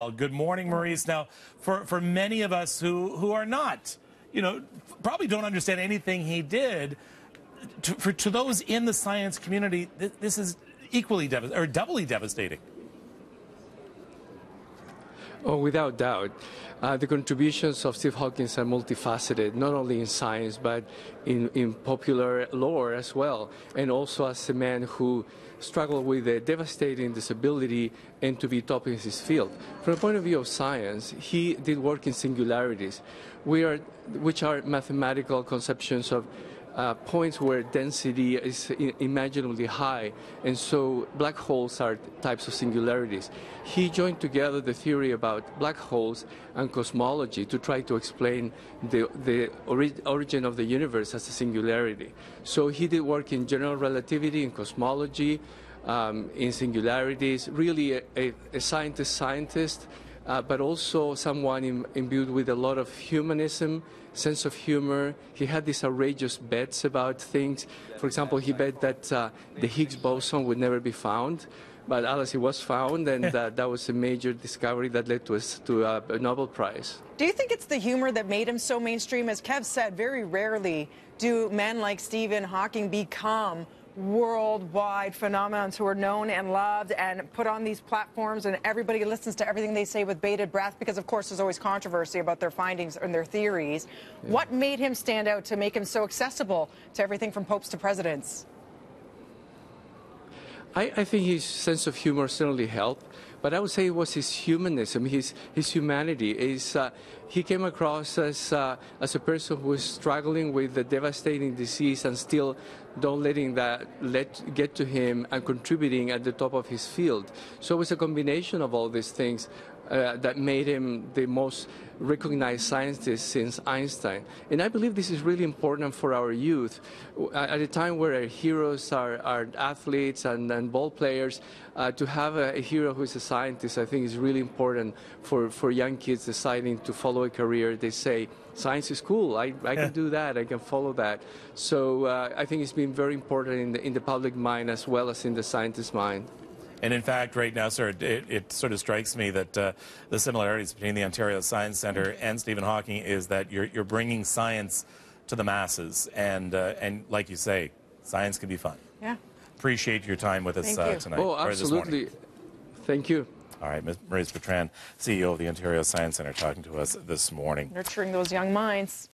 Well, good morning, Maurice. Now, for many of us who are not, probably don't understand anything he did, to those in the science community, this is equally or doubly devastating. Oh, without doubt. The contributions of Steve Hawking are multifaceted, not only in science, but in popular lore as well, and also as a man who struggled with a devastating disability and to be top in his field. From the point of view of science, he did work in singularities, which are mathematical conceptions of points where density is imaginably high, and so black holes are types of singularities. He joined together the theory about black holes and cosmology to try to explain the origin of the universe as a singularity. So he did work in general relativity, in cosmology, in singularities, really a scientist, but also someone imbued with a lot of humanism, sense of humor. He had these outrageous bets about things. For example, he bet that the Higgs boson would never be found, but alas, it was found, and that was a major discovery that led to a Nobel Prize. Do you think it's the humor that made him so mainstream? As Kev said, very rarely do men like Stephen Hawking become worldwide phenomenons who are known and loved and put on these platforms, and everybody listens to everything they say with bated breath because, of course, there's always controversy about their findings and their theories. Yeah. What made him stand out to make him so accessible to everything from popes to presidents? I think his sense of humor certainly helped, but I would say it was his humanism, his humanity. He came across as a person who was struggling with a devastating disease and still don't letting that get to him and contributing at the top of his field. So it was a combination of all these things that made him the most recognized scientist since Einstein. And I believe this is really important for our youth. At a time where our heroes are athletes and ball players, to have a hero who is a scientist, I think is really important for young kids deciding to follow a career. They say, science is cool, I can do that, I can follow that. So I think it's been very important in the public mind as well as in the scientist's mind. And in fact, right now, sir, it sort of strikes me that the similarities between the Ontario Science Centre and Stephen Hawking is that you're bringing science to the masses, and like you say, science can be fun. Yeah. Appreciate your time with us tonight. Oh, absolutely. Thank you. All right, Ms. Maurice Bitran, CEO of the Ontario Science Centre, talking to us this morning. Nurturing those young minds.